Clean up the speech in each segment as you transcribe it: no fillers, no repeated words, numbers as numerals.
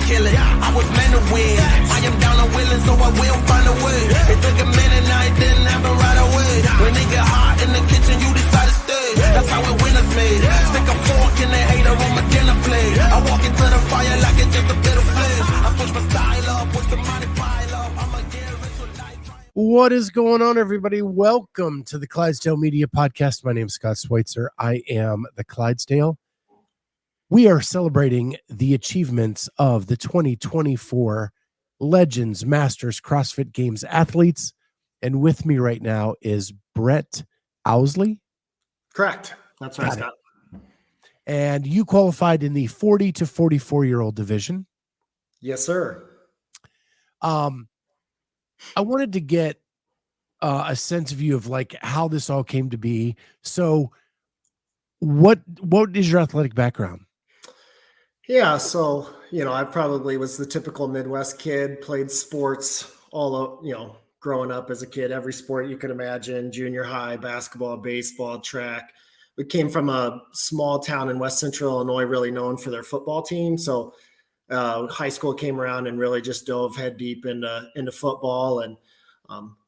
kill it. I was meant to win. I am down and willing, so I will find a way. It took a minute, now it didn't happen right away. When it get hot in the kitchen, you decide to stay. That's how it winners made. Stick a fork in the hater on my dinner plate. I walk into the fire like it's just a bit of flame. I switch my style up, watch the money pile up. I'ma get rich with life. What is going on, everybody? Welcome to the Clydesdale Media Podcast. My name is Scott Schweitzer. I am the Clydesdale. We are celebrating the achievements of the 2024 Legends Masters CrossFit Games athletes. And with me right now is Bret Owsley. Correct. That's right, Scott. And you qualified in the 40 to 44-year-old division. Yes, sir. I wanted to get a sense of you of like how this all came to be. So what is your athletic background? Yeah, so, I probably was the typical Midwest kid, played sports growing up as a kid, every sport you could imagine, junior high, basketball, baseball, track. We came from a small town in West Central Illinois, really known for their football team. So high school came around and really just dove head deep into football, and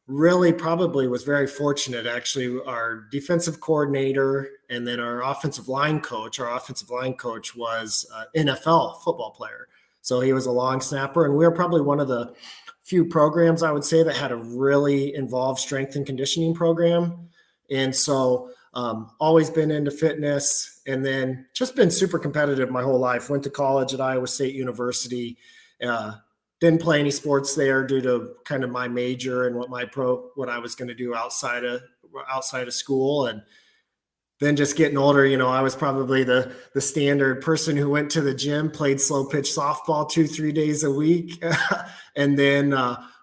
really probably was very fortunate. Actually, our defensive coordinator and then our offensive line coach was an NFL football player. So he was a long snapper, and we were probably one of the few programs, I would say, that had a really involved strength and conditioning program. And so always been into fitness, and then just been super competitive my whole life. Went to college at Iowa State University. Didn't play any sports there due to kind of my major and what I was going to do outside of school. And then just getting older, I was probably the standard person who went to the gym, played slow pitch softball 2-3 days a week, and then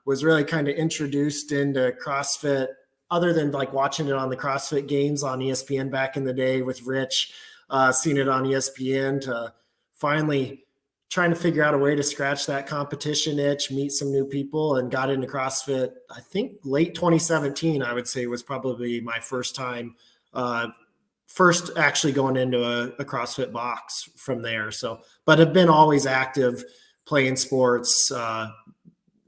was really kind of introduced into CrossFit, other than like watching it on the CrossFit Games on ESPN back in the day with Rich, seeing it on ESPN, to finally trying to figure out a way to scratch that competition itch, meet some new people, and got into CrossFit. I think late 2017, I would say, was probably my first time, first actually going into a CrossFit box from there. So, but have been always active, playing sports,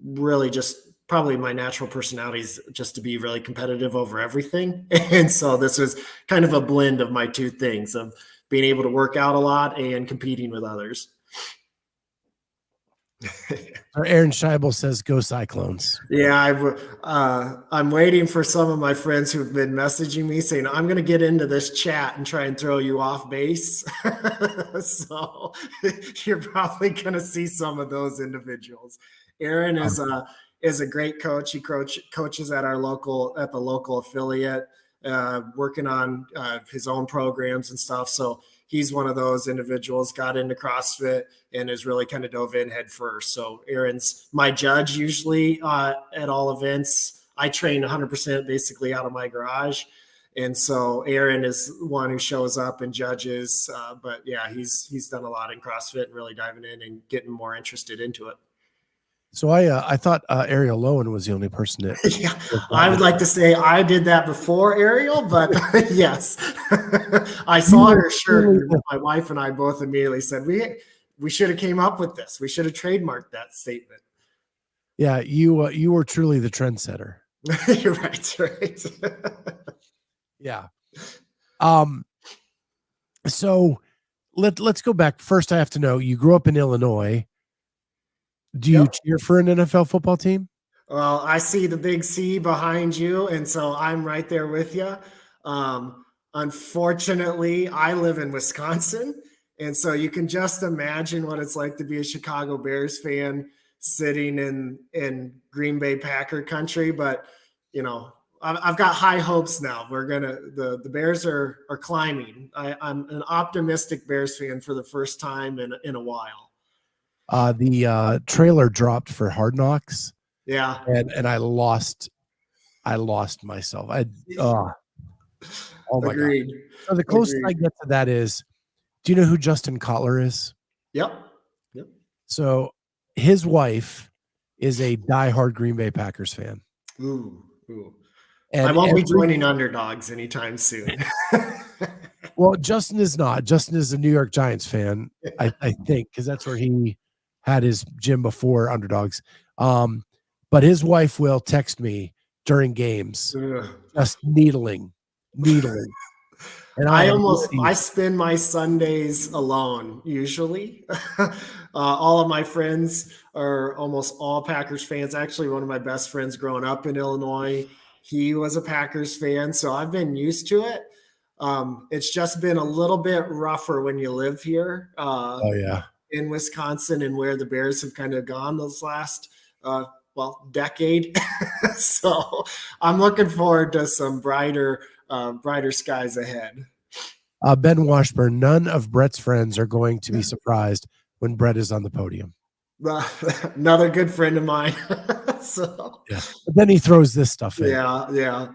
really just probably my natural personality is just to be really competitive over everything. And so this was kind of a blend of my two things, of being able to work out a lot and competing with others. Aaron Scheibel says, "Go Cyclones." Yeah, I'm waiting for some of my friends who've been messaging me saying, "I'm going to get into this chat and try and throw you off base." So you're probably going to see some of those individuals. Aaron is a great coach. He coaches at the local affiliate, working on his own programs and stuff. So he's one of those individuals, got into CrossFit and is really kind of dove in head first. So Aaron's my judge usually at all events. I train 100% basically out of my garage. And so Aaron is one who shows up and judges. But yeah, he's done a lot in CrossFit and really diving in and getting more interested into it. So I thought Ariel Lowen was the only person that. Yeah, I would like to say I did that before Ariel, but yes, I saw her shirt. My wife and I both immediately said we should have came up with this. We should have trademarked that statement. Yeah, you were truly the trendsetter. You're right. Yeah. So let's go back. First, I have to know, you grew up in Illinois. Do you cheer for an NFL football team? Well, I see the big C behind you, and so I'm right there with you. Unfortunately, I live in Wisconsin, and so you can just imagine what it's like to be a Chicago Bears fan sitting in Green Bay Packer country. But, I've got high hopes now. The Bears are climbing. I'm an optimistic Bears fan for the first time in a while. The trailer dropped for Hard Knocks. Yeah. And I lost myself. Oh my Agreed. God. So the closest I get to that is, do you know who Justin Cutler is? Yep. So his wife is a diehard Green Bay Packers fan. Ooh. And I won't be joining underdogs anytime soon. Well, Justin is not. Justin is a New York Giants fan, I think, because that's where he had his gym before Underdogs. But his wife will text me during games, just needling. And I spend my Sundays alone usually. All of my friends are almost all Packers fans. Actually, one of my best friends growing up in Illinois, he was a Packers fan, so I've been used to it. It's just been a little bit rougher when you live here in Wisconsin and where the Bears have kind of gone those last decade. So I'm looking forward to some brighter skies ahead. Ben Washburn, none of Bret's friends are going to be surprised when Bret is on the podium. Another good friend of mine. So yeah. But then he throws this stuff in. Yeah.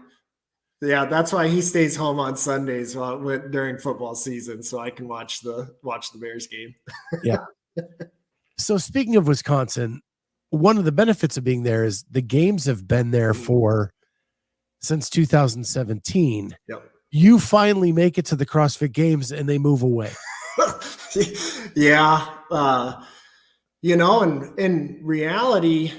That's why he stays home on Sundays during football season, so I can watch the Bears game. Yeah. So speaking of Wisconsin, one of the benefits of being there is the games have been there since 2017. Yep. You finally make it to the CrossFit Games and they move away. Yeah. And in reality,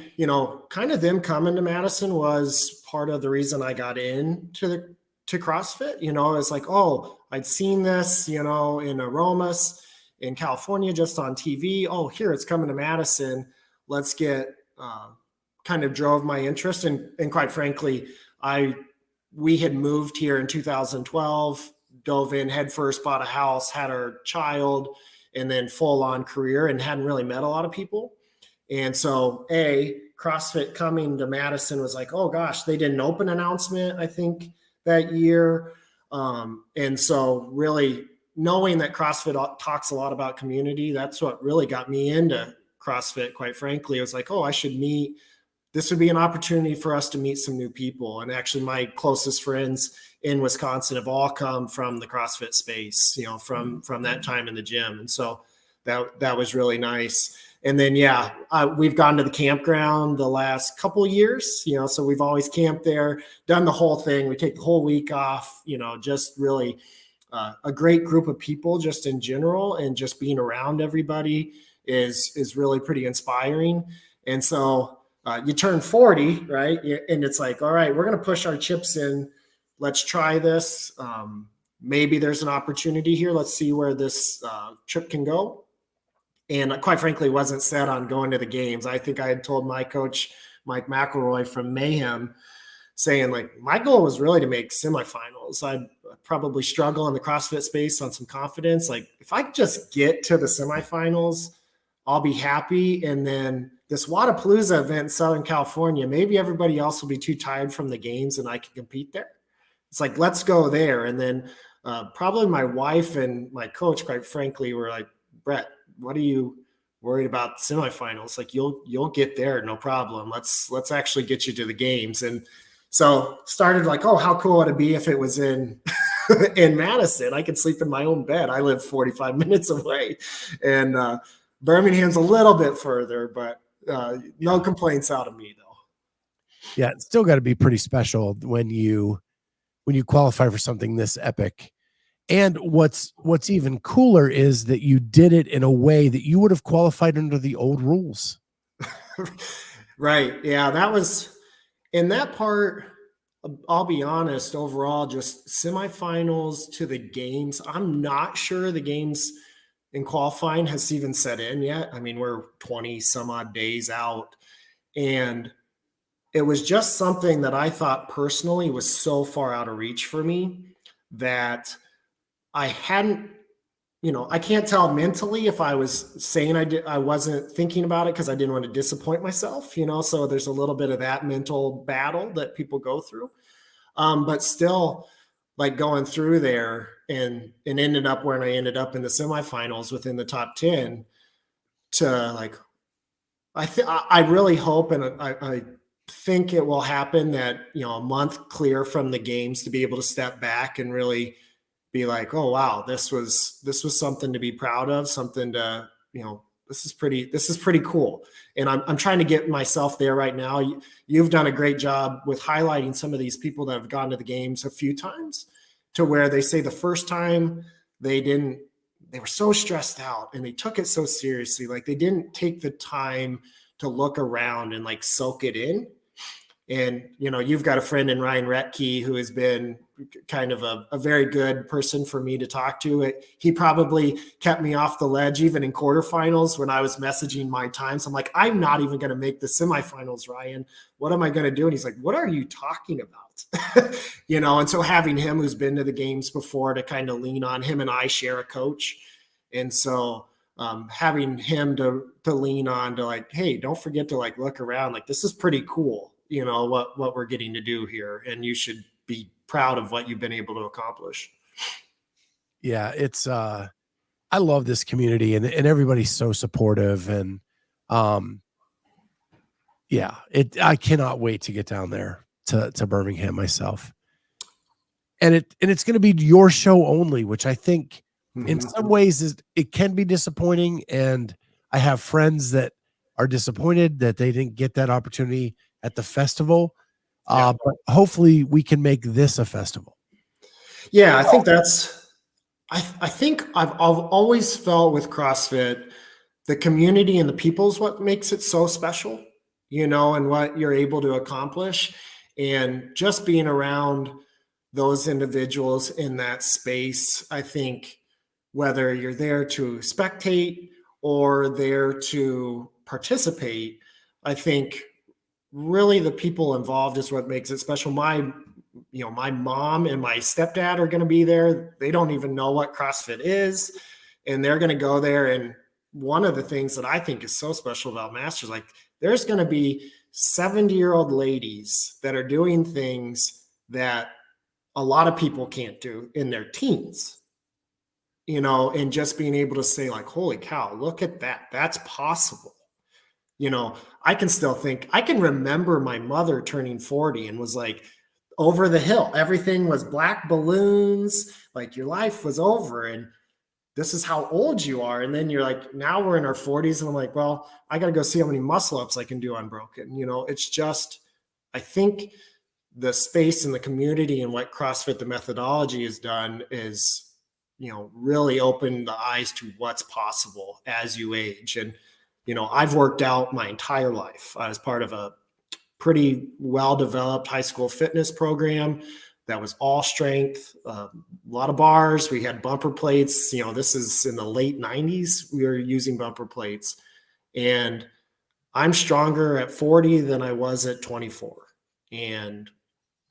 kind of them coming to Madison was part of the reason I got into CrossFit. It's like, oh, I'd seen this, in Aromas in California, just on TV. Oh, here it's coming to Madison. Let's get, kind of drove my interest. And quite frankly, we had moved here in 2012, dove in headfirst, bought a house, had our child, and then full on career, and hadn't really met a lot of people. And so CrossFit coming to Madison was like, oh gosh, they did an open announcement, I think, that year. And so really knowing that CrossFit talks a lot about community, that's what really got me into CrossFit, quite frankly. It was like, oh, this would be an opportunity for us to meet some new people. And actually my closest friends in Wisconsin have all come from the CrossFit space, from that time in the gym. And so that was really nice. And then, we've gone to the campground the last couple of years, so we've always camped there, done the whole thing. We take the whole week off, just really a great group of people just in general, and just being around everybody is really pretty inspiring. And so you turn 40, right? And it's like, all right, we're going to push our chips in. Let's try this. Maybe there's an opportunity here. Let's see where this trip can go. And quite frankly, wasn't set on going to the games. I think I had told my coach, Mike McElroy from Mayhem, saying like, my goal was really to make semifinals. I'd probably struggle in the CrossFit space on some confidence. Like if I could just get to the semifinals, I'll be happy. And then this Wadapalooza event in Southern California, maybe everybody else will be too tired from the games and I can compete there. It's like, let's go there. And then probably my wife and my coach, quite frankly, were like, Bret, what are you worried about the semifinals? Like you'll get there. No problem. Let's actually get you to the games. And so started like, oh, how cool would it be if it was in Madison? I could sleep in my own bed. I live 45 minutes away, and Birmingham's a little bit further, but no complaints out of me though. Yeah. It's still got to be pretty special when you qualify for something this epic. And what's even cooler is that you did it in a way that you would have qualified under the old rules. Right. Yeah, that was in that part. I'll be honest, overall, just semifinals to the games. I'm not sure the games in qualifying has even set in yet. I mean, we're 20 some odd days out, and it was just something that I thought personally was so far out of reach for me that I hadn't, I can't tell mentally if I was saying I wasn't thinking about it because I didn't want to disappoint myself, so there's a little bit of that mental battle that people go through. But still, like going through there and ended up where I ended up in the semifinals within the top 10 to like, I really hope, and I think it will happen that, a month clear from the games to be able to step back and really be like, oh, wow, this was something to be proud of, something to, this is pretty cool. And I'm trying to get myself there right now. You've done a great job with highlighting some of these people that have gone to the games a few times, to where they say the first time they they were so stressed out and they took it so seriously. Like they didn't take the time to look around and like soak it in. And, you know, you've got a friend in Ryan Retke who has been kind of a very good person for me to talk to. He probably kept me off the ledge even in quarterfinals when I was messaging my times. I'm like, I'm not even going to make the semifinals, Ryan. What am I going to do? And he's like, what are you talking about? You know, and so having him who's been to the games before to kind of lean on, him and I share a coach. And so having him to lean on to like, hey, don't forget to like look around. Like, this is pretty cool. You know, what we're getting to do here. And you should be proud of what you've been able to accomplish. Yeah, it's I love this community and everybody's so supportive. And yeah, I cannot wait to get down there to Birmingham myself. And it's going to be your show only, which I think in some ways it can be disappointing. And I have friends that are disappointed that they didn't get that opportunity at the festival. But hopefully we can make this a festival. Yeah, I think I think I've always felt with CrossFit, the community and the people is what makes it so special, you know, and what you're able to accomplish. And just being around those individuals in that space, I think whether you're there to spectate or there to participate, I think really the people involved is what makes it special. My mom and my stepdad are going to be there. They don't even know what CrossFit is, and they're going to go there. And one of the things that I think is so special about Masters, like there's going to be 70-year-old ladies that are doing things that a lot of people can't do in their teens, you know, and just being able to say like, holy cow, look at that. That's possible. You know, I can remember my mother turning 40 and was like over the hill. Everything was black balloons. Like your life was over and this is how old you are. And then you're like, now we're in our 40s. And I'm like, well, I got to go see how many muscle ups I can do unbroken. You know, it's just, I think the space and the community and what CrossFit, the methodology has done is, you know, really opened the eyes to what's possible as you age. And, you know, I've worked out my entire life. I was part of a pretty well-developed high school fitness program that was all strength, a lot of bars. We had bumper plates. You know, this is in the late 90s. We were using bumper plates. And I'm stronger at 40 than I was at 24. And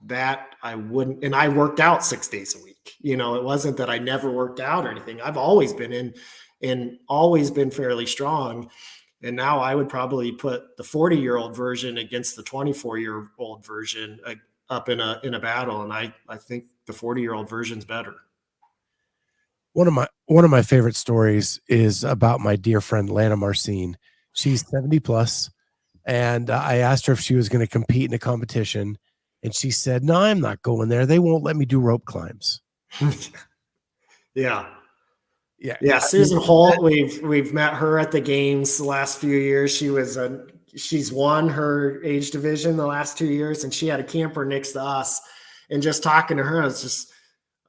that I worked out 6 days a week. You know, it wasn't that I never worked out or anything. I've always been in and always been fairly strong. And now I would probably put the 40-year-old version against the 24-year-old version up in a battle. And I think the 40-year-old version's better. One of my favorite stories is about my dear friend Lana Marcine. She's 70 plus, and I asked her if she was going to compete in a competition, and she said, "No, I'm not going there. They won't let me do rope climbs." Yeah. Susan Holt, we've met her at the games the last few years. She's won her age division the last 2 years, and she had a camper next to us. And just talking to her,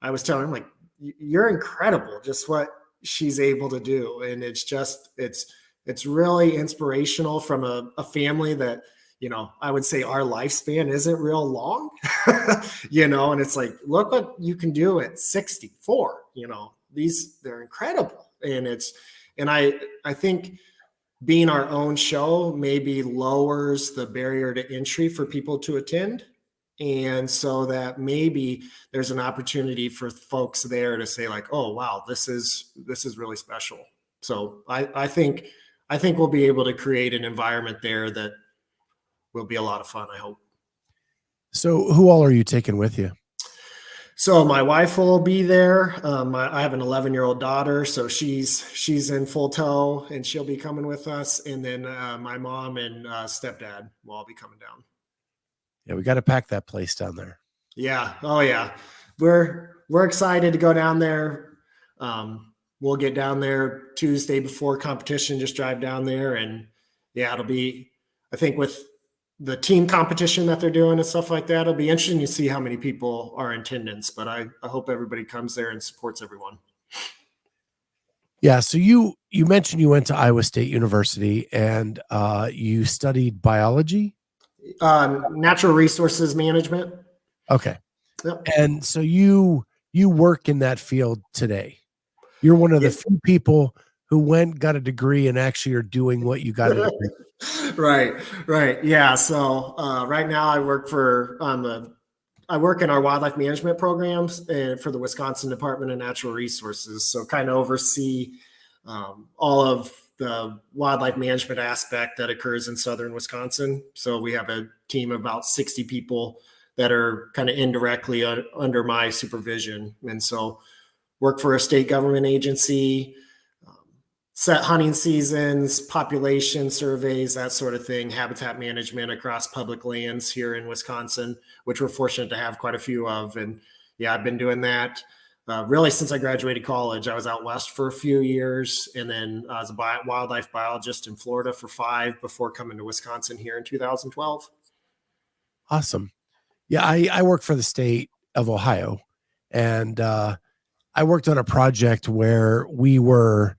I was telling her, like, you're incredible, just what she's able to do. And it's really inspirational from a family that, you know, I would say our lifespan isn't real long, you know, and it's like, look what you can do at 64, you know. They're incredible. And I think being our own show maybe lowers the barrier to entry for people to attend. And so that maybe there's an opportunity for folks there to say like, oh, wow, this is really special. So I think we'll be able to create an environment there that will be a lot of fun, I hope. So who all are you taking with you? So my wife will be there. I have an 11-year-old daughter, so she's in full tow, and she'll be coming with us. And then my mom and stepdad will all be coming down. Yeah, we got to pack that place down there. Yeah. Oh yeah. We're excited to go down there. We'll get down there Tuesday before competition. Just drive down there, and yeah, it'll be. I think with the team competition that they're doing and stuff like that, it'll be interesting to see how many people are in attendance, but I hope everybody comes there and supports everyone. Yeah. So you mentioned you went to Iowa State University and you studied biology. Natural resources management. Okay. Yep. And so you work in that field today. You're one of the few people who got a degree and actually are doing what you got a degree. Right. Yeah. So right now I work I work in our wildlife management programs and for the Wisconsin Department of Natural Resources. So kind of oversee all of the wildlife management aspect that occurs in southern Wisconsin. So we have a team of about 60 people that are kind of indirectly under my supervision. And so work for a state government agency, set hunting seasons, population surveys, that sort of thing, habitat management across public lands here in Wisconsin, which we're fortunate to have quite a few of. And yeah, I've been doing that really since I graduated college. I was out west for a few years, and then I was a wildlife biologist in Florida for 5 before coming to Wisconsin here in 2012. Awesome. Yeah, I work for the state of Ohio, and I worked on a project where we were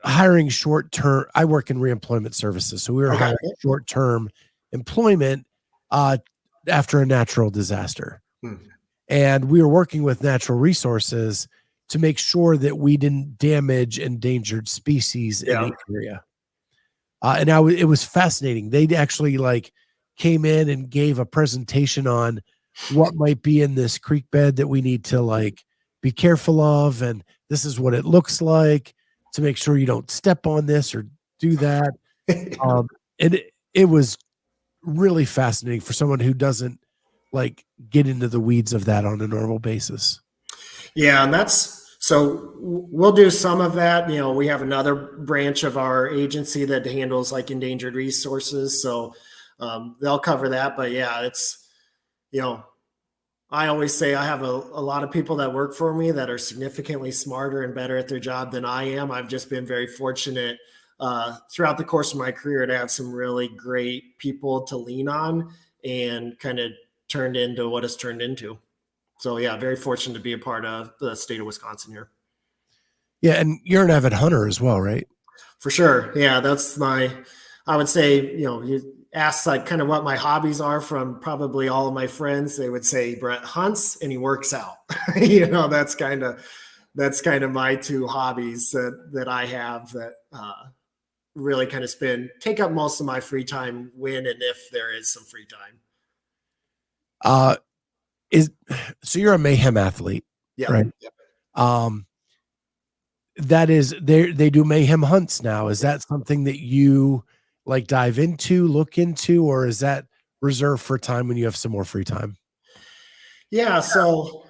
hiring short-term. I work in reemployment services, so we were hiring short-term employment after a natural disaster. And we were working with natural resources to make sure that we didn't damage endangered species in the area. And it was fascinating. They actually came in and gave a presentation on what might be in this creek bed that we need to be careful of. And this is what it looks like to make sure you don't step on this or do that. And it was really fascinating for someone who doesn't get into the weeds of that on a normal basis. Yeah. And so we'll do some of that. We have another branch of our agency that handles endangered resources. So they'll cover that. But yeah, it's, I always say I have a lot of people that work for me that are significantly smarter and better at their job than I am. I've just been very fortunate throughout the course of my career to have some really great people to lean on and kind of turned into what it's turned into. So yeah, very fortunate to be a part of the state of Wisconsin here. Yeah. And you're an avid hunter as well, right? For sure. Yeah. I would say, you ask kind of what my hobbies are from probably all of my friends. They would say Bret hunts and he works out. That's kind of my 2 hobbies that I have that really kind of take up most of my free time when and if there is some free time. So you're a Mayhem athlete, right? Yep. That is, they do Mayhem hunts now. Is that something that you dive into, look into, or is that reserved for time when you have some more free time? Yeah. So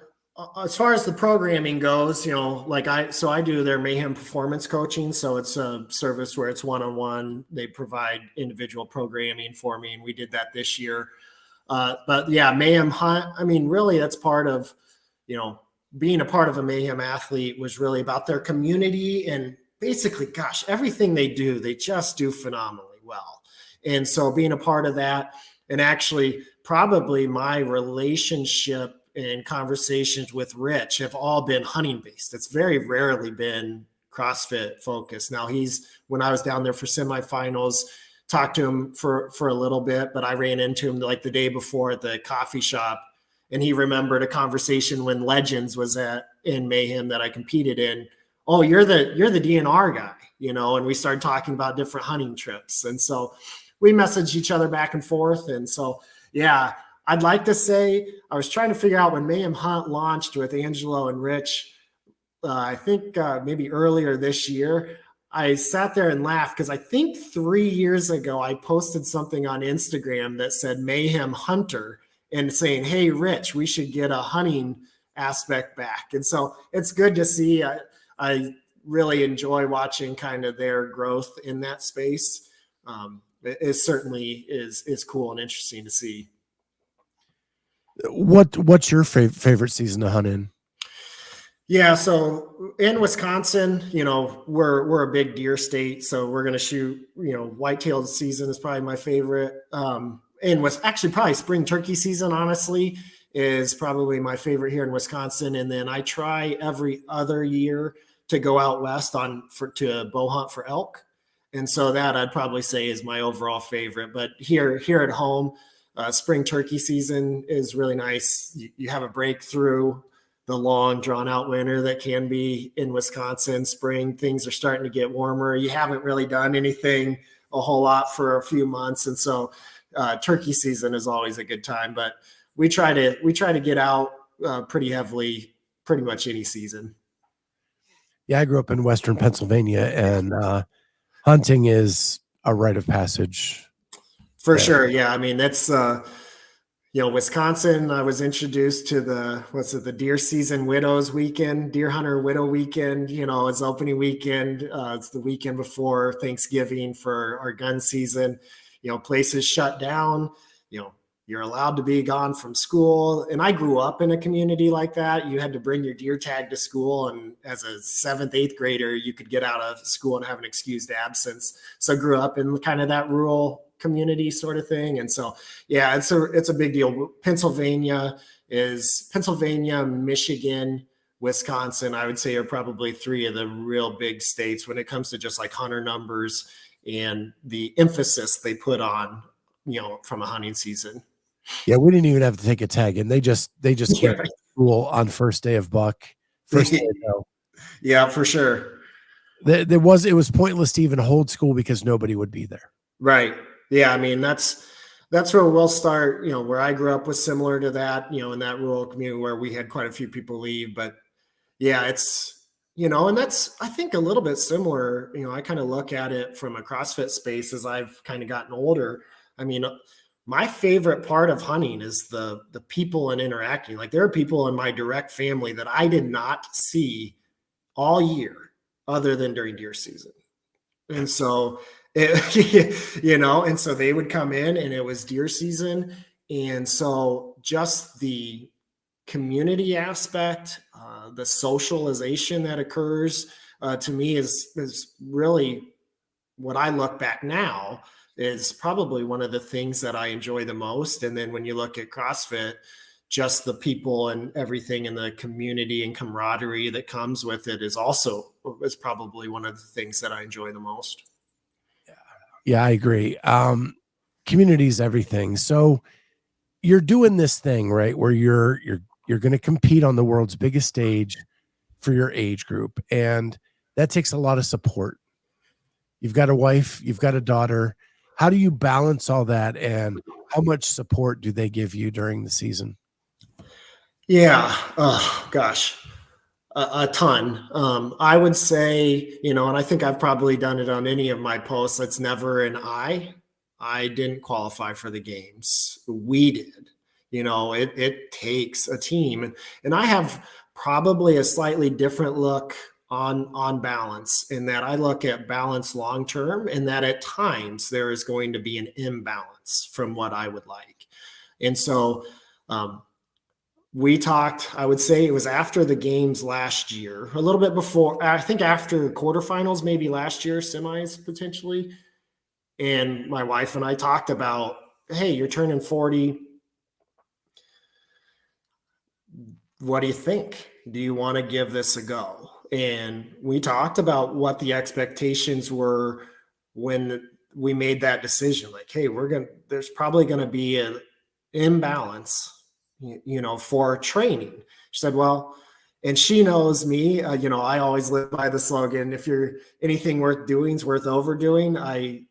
as far as the programming goes, I do their Mayhem performance coaching. So it's a service where it's one-on-one. They provide individual programming for me, and we did that this year. But yeah, Mayhem hunt, really that's part of, being a part of a Mayhem athlete was really about their community, and basically, gosh, everything they do, they just do phenomenally well. And so being a part of that, and actually probably my relationship and conversations with Rich have all been hunting based. It's very rarely been CrossFit focused. Now when I was down there for semifinals, talked to him for a little bit, but I ran into him the day before at the coffee shop, and he remembered a conversation when Legends was in Mayhem that I competed in. Oh, you're the DNR guy, and we started talking about different hunting trips. And so we messaged each other back and forth. And so, yeah, I'd like to say I was trying to figure out when Mayhem Hunt launched with Angelo and Rich, I think maybe earlier this year. I sat there and laughed because I think 3 years ago, I posted something on Instagram that said Mayhem Hunter and saying, hey, Rich, we should get a hunting aspect back. And so it's good to see. I really enjoy watching kind of their growth in that space. It certainly is cool and interesting to see. What's your favorite season to hunt in? Yeah, so in Wisconsin, we're a big deer state, so we're going to shoot. Whitetail season is probably my favorite, and was actually probably spring turkey season. Honestly, is probably my favorite here in Wisconsin. And then I try every other year to go out west to bow hunt for elk. And so that I'd probably say is my overall favorite. But here at home, spring turkey season is really nice. You have a break through the long drawn out winter that can be in Wisconsin. Spring, things are starting to get warmer. You haven't really done anything a whole lot for a few months. And so turkey season is always a good time, but we try to get out pretty heavily, pretty much any season. Yeah. I grew up in Western Pennsylvania, and hunting is a rite of passage. For sure. Yeah. I mean, that's, Wisconsin, I was introduced to the deer season widows weekend, deer hunter widow weekend, it's opening weekend. It's the weekend before Thanksgiving for our gun season. Places shut down, you're allowed to be gone from school. And I grew up in a community like that. You had to bring your deer tag to school. And as a 7th, 8th grader, you could get out of school and have an excused absence. So I grew up in kind of that rural community sort of thing. And so, yeah, it's a big deal. Pennsylvania, Michigan, Wisconsin, I would say are probably 3 of the real big states when it comes to just like hunter numbers and the emphasis they put on, from a hunting season. Yeah, we didn't even have to take a tag, and they just came to school on first day of buck, first day of no. Yeah, for sure. It was pointless to even hold school because nobody would be there. Right. Yeah, I mean that's where we'll start. Where I grew up was similar to that. In that rural community where we had quite a few people leave, but yeah, it's and that's I think a little bit similar. I kind of look at it from a CrossFit space as I've kind of gotten older. I mean, my favorite part of hunting is the people and interacting. Like there are people in my direct family that I did not see all year other than during deer season. And so, and so they would come in and it was deer season. And so just the community aspect, the socialization that occurs to me is really what I look back now is probably one of the things that I enjoy the most. And then when you look at CrossFit, just the people and everything in the community and camaraderie that comes with it is probably one of the things that I enjoy the most. Yeah, I agree. Community is everything. So you're doing this thing, right, where you're going to compete on the world's biggest stage for your age group. And that takes a lot of support. You've got a wife, you've got a daughter. How do you balance all that, and how much support do they give you during the season? Yeah. Oh, gosh. A ton. I would say, and I think I've probably done it on any of my posts. It's never an I didn't qualify for the games. We did. It takes a team. And I have probably a slightly different look on balance, in that I look at balance long term, and that at times there is going to be an imbalance from what I would like. And so we talked, I would say it was after the games last year, a little bit before, I think after quarterfinals, maybe last year, semis potentially. And my wife and I talked about, hey, you're turning 40. What do you think? Do you want to give this a go? And we talked about what the expectations were when we made that decision. Like, hey, there's probably going to be an imbalance, for training. She said, well, and she knows me, I always live by the slogan, if you're anything worth doing is worth overdoing.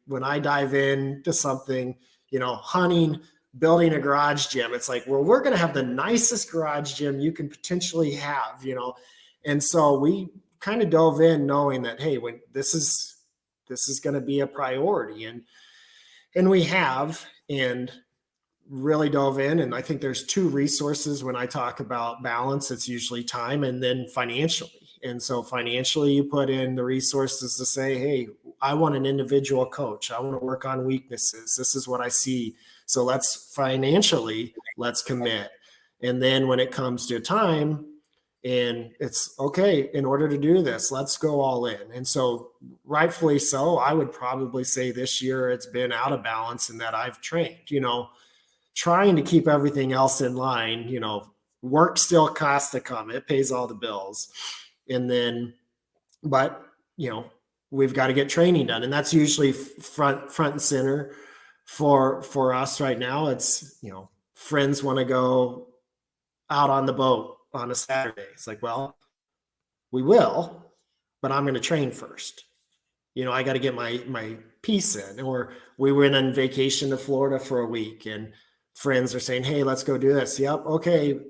When I dive into something, hunting, building a garage gym, it's like, well, we're going to have the nicest garage gym you can potentially have, And so we kind of dove in knowing that, hey, when this is going to be a priority, and we have, and really dove in. And I think there's 2 resources when I talk about balance. It's usually time and then financially. And so financially, you put in the resources to say, hey, I want an individual coach. I want to work on weaknesses. This is what I see. So let's commit. And then when it comes to time, and it's okay, in order to do this, let's go all in. And so rightfully so, I would probably say this year it's been out of balance in that I've trained, trying to keep everything else in line. Work still costs to come. It pays all the bills. And then but we've got to get training done. And that's usually front and center for us right now. It's, friends want to go out on the boat on a Saturday. It's like, well, we will, but I'm going to train first. I got to get my piece in. Or we went on vacation to Florida for a week and friends are saying, hey, let's go do this. Yep. Okay.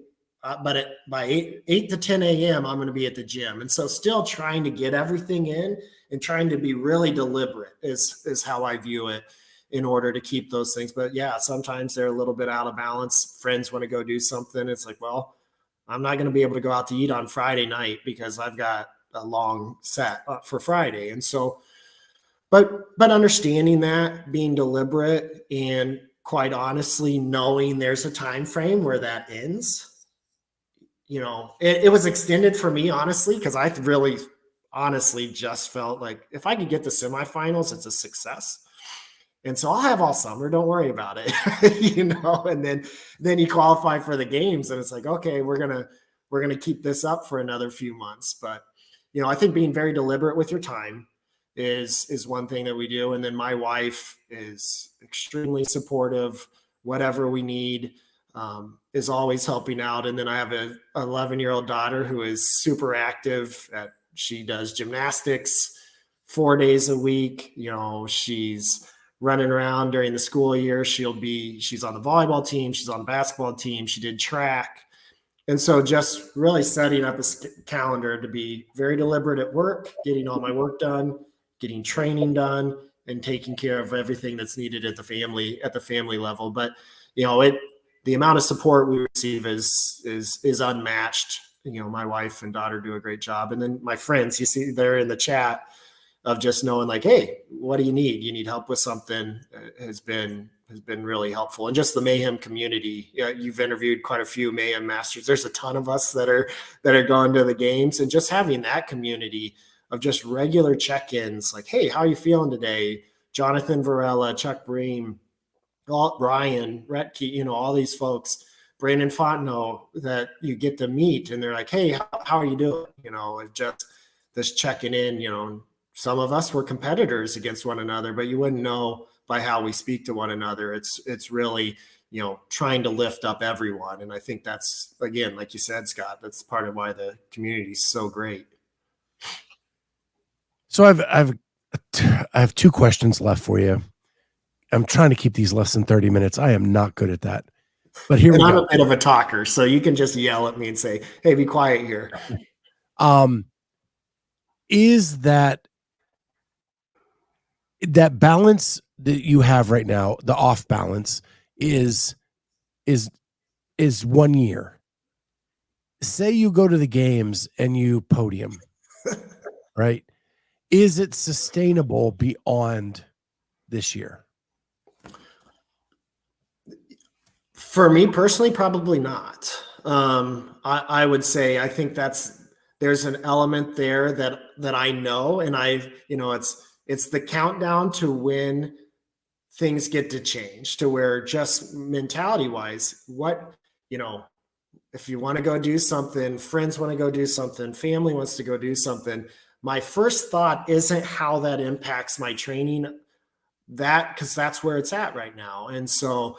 But by 8 to 10 a.m., I'm going to be at the gym. And so still trying to get everything in and trying to be really deliberate is how I view it in order to keep those things. But yeah, sometimes they're a little bit out of balance. Friends want to go do something. It's like, well, I'm not going to be able to go out to eat on Friday night because I've got a long set for Friday. And so, but understanding that, being deliberate, and quite honestly, knowing there's a time frame where that ends. It was extended for me, honestly, because I really honestly just felt like if I could get the semifinals, it's a success. And so I'll have all summer. Don't worry about it. And then you qualify for the games and it's like, okay, we're going to keep this up for another few months. But, I think being very deliberate with your time is one thing that we do. And then my wife is extremely supportive, whatever we need. Is always helping out. And then I have a 11-year-old daughter who is super active. She does gymnastics 4 days a week. She's running around during the school year. She's on the volleyball team. She's on the basketball team. She did track. And so just really setting up a calendar to be very deliberate at work, getting all my work done, getting training done, and taking care of everything that's needed at the family level. But, the amount of support we receive is unmatched. My wife and daughter do a great job. And then my friends, you see they're in the chat of just knowing like, hey, what do you need? You need help with something has been really helpful. And just the Mayhem community. You've interviewed quite a few Mayhem masters. There's a ton of us that are going to the games, and just having that community of just regular check-ins like, hey, how are you feeling today? Jonathan Varela, Chuck Bream, Ryan Retke, all these folks, Brandon Fontenot that you get to meet, and they're like, hey, how are you doing? Just this checking in, some of us were competitors against one another, but you wouldn't know by how we speak to one another. It's really, trying to lift up everyone. And I think that's, again, like you said, Scott, that's part of why the community is so great. So I have two questions left for you. I'm trying to keep these less than 30 minutes. I am not good at that. But here we go. I'm a bit of a talker, so you can just yell at me and say, hey, be quiet here. Is that balance that you have right now, the off balance, is 1 year? Say you go to the games and you podium, right? Is it sustainable beyond this year? For me personally, probably not. I would say, I think there's an element there that I know, and it's the countdown to when things get to change, to where just mentality wise, if you want to go do something, friends want to go do something, family wants to go do something, my first thought isn't how that impacts my training, because that's where it's at right now. And so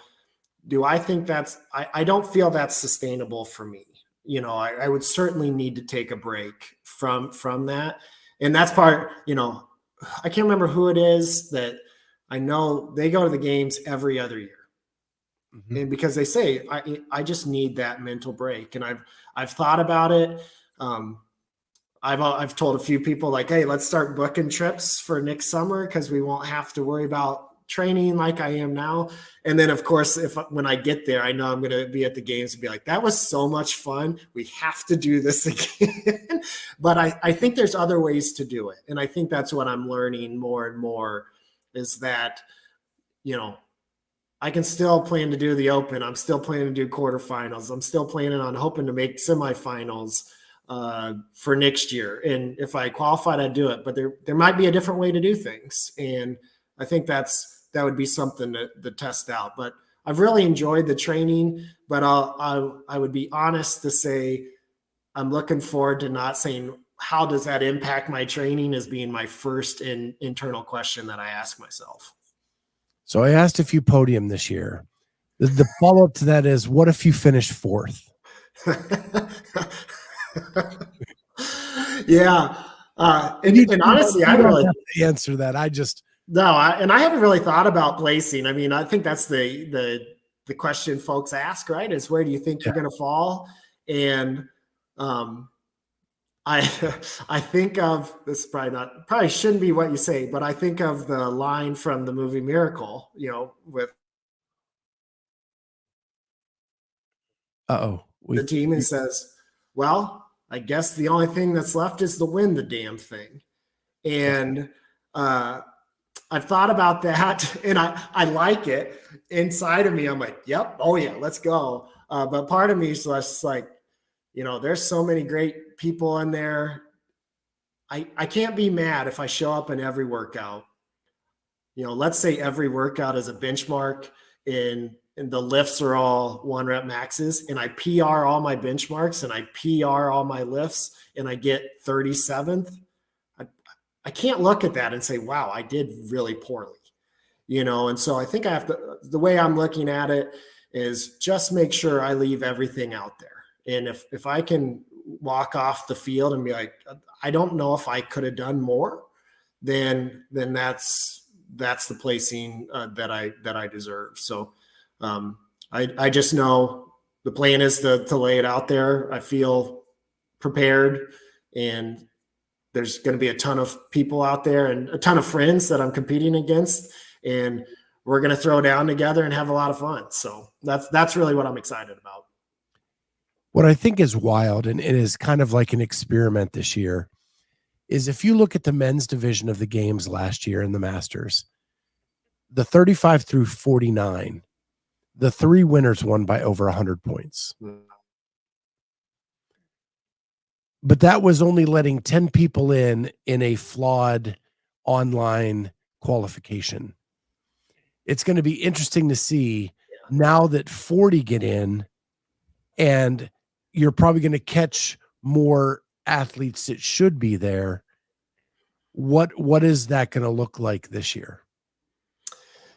do I think I don't feel that's sustainable for me. I would certainly need to take a break from that. And that's part, I can't remember who it is that I know they go to the games every other year. Mm-hmm. And because they say, I just need that mental break. And I've thought about it. I've told a few people like, hey, let's start booking trips for next summer, because we won't have to worry about training like I am now. And then of course, when I get there, I know I'm going to be at the games and be like, that was so much fun. We have to do this again. But I think there's other ways to do it. And I think that's what I'm learning more and more, is that, I can still plan to do the Open. I'm still planning to do quarterfinals. I'm still planning on hoping to make semifinals for next year. And if I qualified, I'd do it. But there might be a different way to do things. And I think that would be something to test out. But I've really enjoyed the training, but I would be honest to say I'm looking forward to not saying, how does that impact my training as being my first internal question that I ask myself. So I asked if you podium this year. The follow-up to that is, what if you finish fourth? Yeah. And honestly, I really have to answer that. I haven't really thought about placing. I mean, I think that's the question folks ask, right? Is where do you think you're going to fall? And I think of this, probably shouldn't be what you say, but I think of the line from the movie Miracle, with the team, and says, well, I guess the only thing that's left is to win the damn thing. And I've thought about that, and I like it. Inside of me, I'm like, yep, oh yeah, let's go. But part of me is just like, there's so many great people in there. I can't be mad if I show up in every workout. Let's say every workout is a benchmark, and the lifts are all 1 rep maxes, and I PR all my benchmarks and I PR all my lifts, and I get 37th. I can't look at that and say, wow, I did really poorly, And so I think I have to, the way I'm looking at it is just make sure I leave everything out there. And if I can walk off the field and be like, I don't know if I could have done more, then that's the placing that I deserve. So I just know the plan is to lay it out there. I feel prepared, and there's going to be a ton of people out there and a ton of friends that I'm competing against, and we're going to throw down together and have a lot of fun. So that's really what I'm excited about. What I think is wild, and it is kind of like an experiment this year, is if you look at the men's division of the games last year in the Masters, the 35 through 49, the 3 winners won by over 100 points. But that was only letting 10 people in a flawed online qualification. It's going to be interesting to see now that 40 get in, and you're probably going to catch more athletes that should be there. What is that going to look like this year?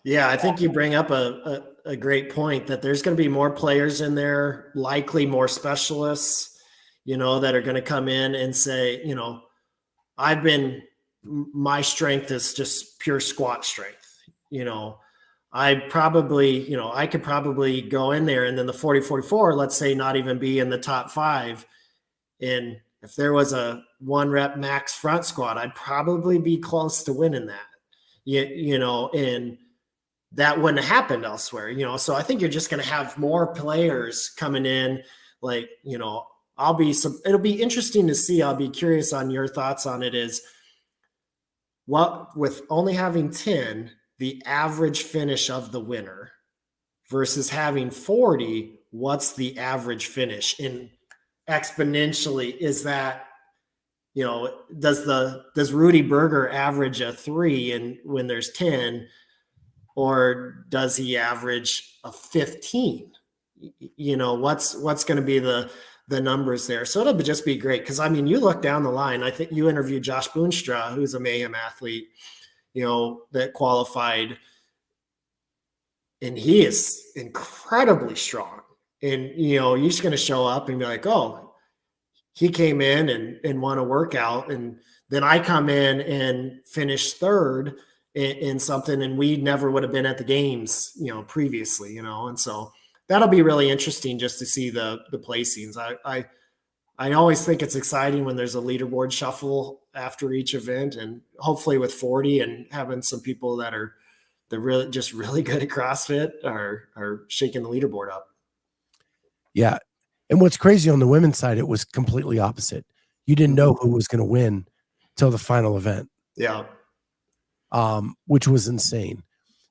Yeah, I think you bring up a great point that there's going to be more players in there, likely more specialists, that are going to come in and say, my strength is just pure squat strength. I could probably go in there, and then the 40-44, let's say, not even be in the top 5. And if there was a 1 rep max front squat, I'd probably be close to winning that, and that wouldn't have happened elsewhere, so I think you're just going to have more players coming in, like, it'll be interesting to see. I'll be curious on your thoughts on it, is what, with only having 10, the average finish of the winner versus having 40, what's the average finish? And exponentially, is that, does Rudy Berger average a 3 and when there's 10, or does he average a 15? What's going to be the numbers there? So it'll just be great, because you look down the line. I think you interviewed Josh Boonstra, who's a Mayhem athlete, that qualified, and he is incredibly strong. And you're just going to show up and be like, oh, he came in and won a workout, and then I come in and finish 3rd in something, and we never would have been at the games, previously, and so that'll be really interesting just to see the placings. I always think it's exciting when there's a leaderboard shuffle after each event, and hopefully with 40 and having some people that are really good at CrossFit are shaking the leaderboard up. Yeah. And what's crazy on the women's side, it was completely opposite. You didn't know who was going to win till the final event. Yeah. Which was insane.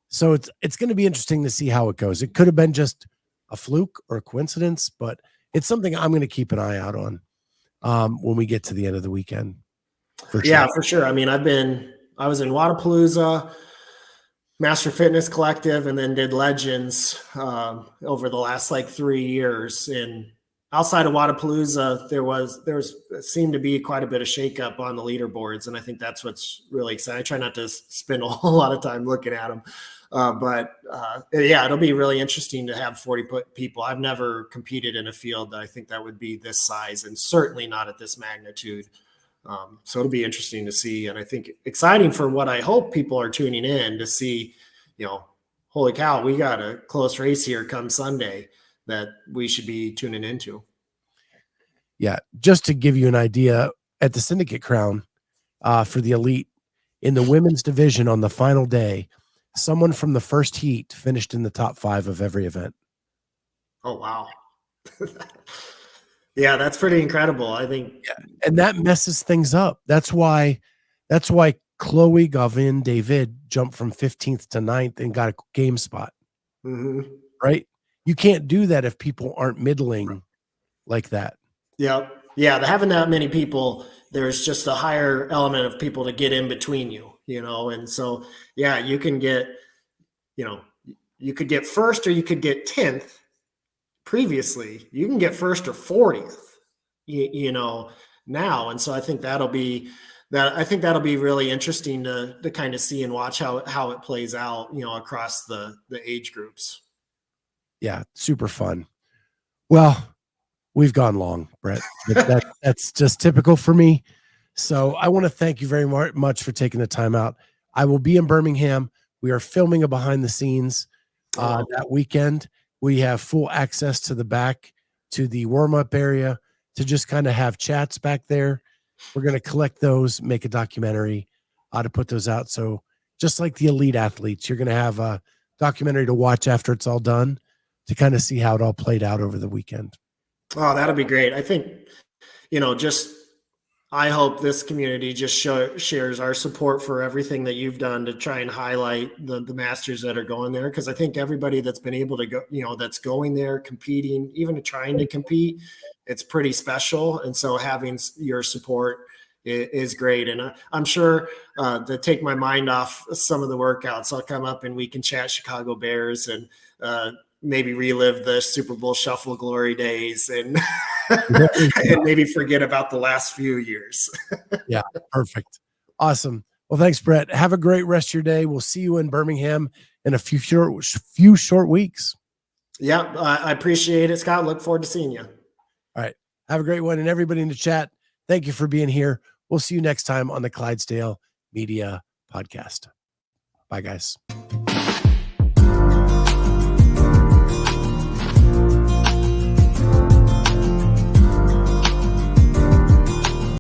So it's going to be interesting to see how it goes. It could have been just a fluke or a coincidence, but it's something I'm going to keep an eye out on when we get to the end of the weekend. For sure. Yeah, for sure. I was in Wadapalooza, Master Fitness Collective, and then did Legends over the last 3 years. And outside of Wadapalooza, there seemed to be quite a bit of shakeup on the leaderboards, and I think that's what's really exciting. I try not to spend a whole lot of time looking at them, but yeah, it'll be really interesting to have 40 people. I've never competed in a field that I think that would be this size, and certainly not at this magnitude. So it'll be interesting to see, and I think exciting for what I hope people are tuning in to see. Holy cow, we got a close race here come Sunday that we should be tuning into. Yeah. Just to give you an idea, at the Syndicate Crown for the elite in the women's division on the final day, someone from the first heat finished in the top 5 of every event. Oh, wow. Yeah, that's pretty incredible. I think. Yeah. And that messes things up. That's why Chloe Gavin David jumped from 15th to 9th and got a game spot. Mm-hmm. Right? You can't do that if people aren't middling like that. Yeah. Having that many people, there's just a higher element of people to get in between you, and so, yeah, you can get, you could get first or you could get 10th. Previously, you can get first or 40th, now. And so I think that'll be really interesting to kind of see and watch how it plays out, across the age groups. Yeah, super fun. Well, we've gone long, Brett. That's just typical for me. So I want to thank you very much for taking the time out. I will be in Birmingham. We are filming a behind the scenes that weekend. We have full access to the back, to the warm-up area, to just kind of have chats back there. We're going to collect those, make a documentary to put those out. So just like the elite athletes, you're going to have a documentary to watch after it's all done, to kind of see how it all played out over the weekend. Oh, that'll be great. I think, I hope this community just shares our support for everything that you've done to try and highlight the masters that are going there. Cause I think everybody that's been able to go, that's going there, competing, even trying to compete, it's pretty special. And so having your support is great. And I'm sure to take my mind off some of the workouts, I'll come up and we can chat Chicago Bears and maybe relive the Super Bowl shuffle glory days and and maybe forget about the last few years. Yeah, perfect. Awesome. Well, thanks, Brett. Have a great rest of your day. We'll see you in Birmingham in a few short weeks. Yeah, I appreciate it, Scott. Look forward to seeing you. All right. Have a great one. And everybody in the chat, thank you for being here. We'll see you next time on the Clydesdale Media Podcast. Bye, guys.